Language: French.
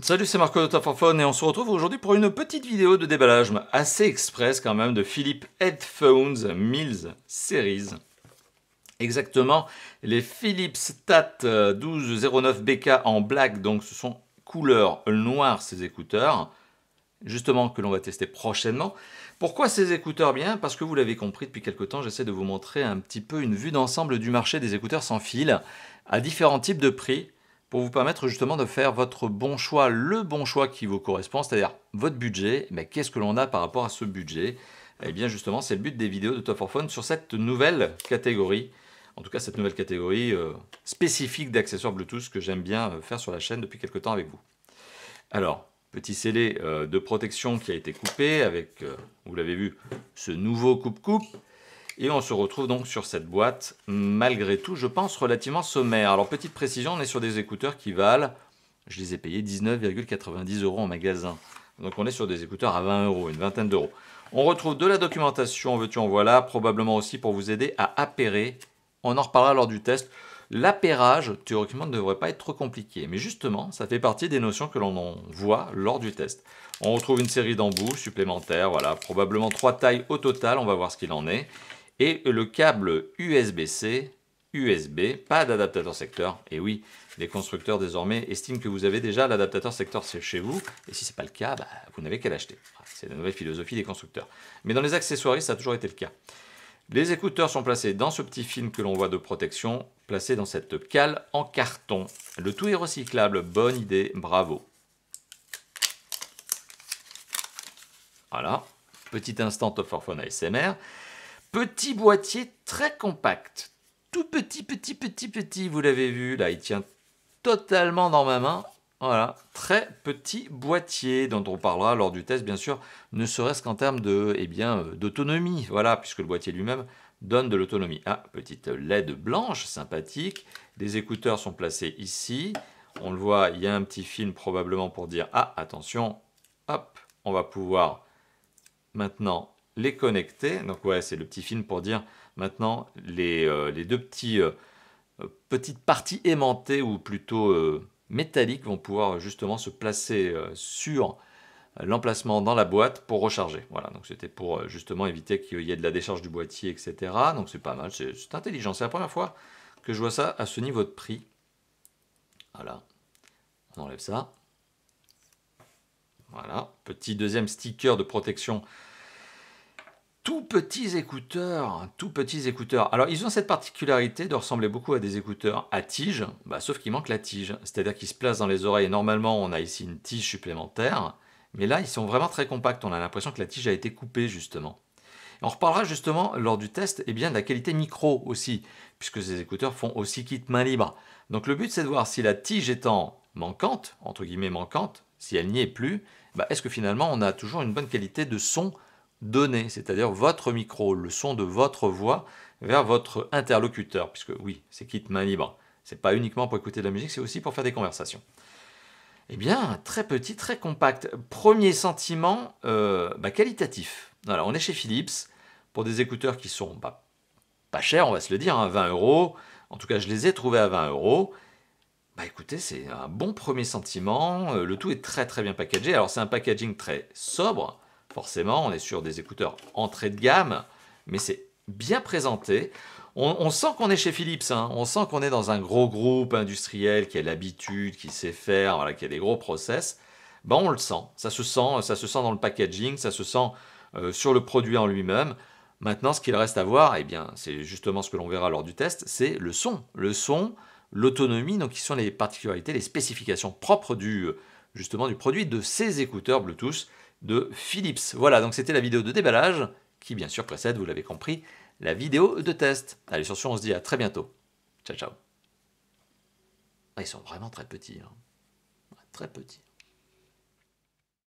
Salut, c'est Marco de Top4Phone et on se retrouve aujourd'hui pour une petite vidéo de déballage assez express quand même de Philips Headphones Mills Series. Exactement, les Philips STAT 1209BK en black, donc ce sont couleur noire ces écouteurs, justement que l'on va tester prochainement. Pourquoi ces écouteurs? Bien parce que vous l'avez compris, depuis quelques temps j'essaie de vous montrer un petit peu une vue d'ensemble du marché des écouteurs sans fil à différents types de prix, pour vous permettre justement de faire votre bon choix, le bon choix qui vous correspond, c'est-à-dire votre budget. Mais qu'est-ce que l'on a par rapport à ce budget? Eh bien justement, c'est le but des vidéos de Top4Phone sur cette nouvelle catégorie. En tout cas, cette nouvelle catégorie spécifique d'accessoires Bluetooth que j'aime bien faire sur la chaîne depuis quelques temps avec vous. Alors, petit scellé de protection qui a été coupé avec, vous l'avez vu, ce nouveau coupe-coupe. Et on se retrouve donc sur cette boîte, malgré tout, je pense, relativement sommaire. Alors, petite précision, on est sur des écouteurs qui valent, je les ai payés 19,90 € en magasin. Donc, on est sur des écouteurs à 20 €, une vingtaine d'euros. On retrouve de la documentation, en veux-tu, en voilà, probablement aussi pour vous aider à appairer. On en reparlera lors du test. L'appairage, théoriquement, ne devrait pas être trop compliqué. Mais justement, ça fait partie des notions que l'on voit lors du test. On retrouve une série d'embouts supplémentaires, voilà, probablement 3 tailles au total, on va voir ce qu'il en est. Et le câble USB-C, USB, pas d'adaptateur secteur. Et oui, les constructeurs désormais estiment que vous avez déjà l'adaptateur secteur chez vous. Et si ce n'est pas le cas, vous n'avez qu'à l'acheter. C'est la nouvelle philosophie des constructeurs. Mais dans les accessoires, ça a toujours été le cas. Les écouteurs sont placés dans ce petit film que l'on voit de protection, placé dans cette cale en carton. Le tout est recyclable, bonne idée, bravo. Voilà, petit instant Top4Phone ASMR. Petit boîtier très compact, tout petit, vous l'avez vu, là il tient totalement dans ma main. Voilà, très petit boîtier dont on parlera lors du test bien sûr, ne serait-ce qu'en termes de, d'autonomie, voilà, puisque le boîtier lui-même donne de l'autonomie. Ah, petite LED blanche, sympathique, les écouteurs sont placés ici, on le voit, il y a un petit film probablement pour dire, ah attention, hop, on va pouvoir maintenant les connecter. Donc ouais, c'est le petit film pour dire maintenant les deux petites parties aimantées ou plutôt métalliques vont pouvoir justement se placer sur l'emplacement dans la boîte pour recharger. Voilà, donc c'était pour justement éviter qu'il y ait de la décharge du boîtier, etc. Donc c'est pas mal, c'est intelligent. C'est la première fois que je vois ça à ce niveau de prix. Voilà, on enlève ça. Voilà, petit deuxième sticker de protection. Tout petits écouteurs. Alors, ils ont cette particularité de ressembler beaucoup à des écouteurs à tige, sauf qu'il manque la tige. C'est-à-dire qu'ils se placent dans les oreilles. Et normalement, on a ici une tige supplémentaire. Mais là, ils sont vraiment très compacts. On a l'impression que la tige a été coupée, justement. On reparlera justement, lors du test, de la qualité micro aussi, puisque ces écouteurs font aussi kit main libre. Donc, le but, c'est de voir si la tige étant manquante, entre guillemets manquante, si elle n'y est plus, est-ce que finalement, on a toujours une bonne qualité de son donné, c'est-à-dire votre micro, le son de votre voix vers votre interlocuteur, puisque oui, c'est kit main libre. C'est pas uniquement pour écouter de la musique, c'est aussi pour faire des conversations. Eh bien, très petit, très compact. Premier sentiment qualitatif. Voilà, on est chez Philips pour des écouteurs qui sont pas chers, on va se le dire, 20 €. En tout cas, je les ai trouvés à 20 €. Écoutez, c'est un bon premier sentiment. Le tout est très très bien packagé. Alors, c'est un packaging très sobre. Forcément, on est sur des écouteurs entrée de gamme, mais c'est bien présenté. On sent qu'on est chez Philips, hein. On sent qu'on est dans un gros groupe industriel qui a l'habitude, qui sait faire, voilà, qui a des gros process. On le sent, ça se sent dans le packaging, ça se sent sur le produit en lui-même. Maintenant, ce qu'il reste à voir, c'est justement ce que l'on verra lors du test, c'est le son. Le son, l'autonomie, donc qui sont les particularités, les spécifications propres justement du produit de ces écouteurs Bluetooth de Philips. Voilà, donc c'était la vidéo de déballage qui bien sûr précède, vous l'avez compris, la vidéo de test. Allez, sur ce, on se dit à très bientôt. Ciao, ciao. Ils sont vraiment très petits, hein. Très petits.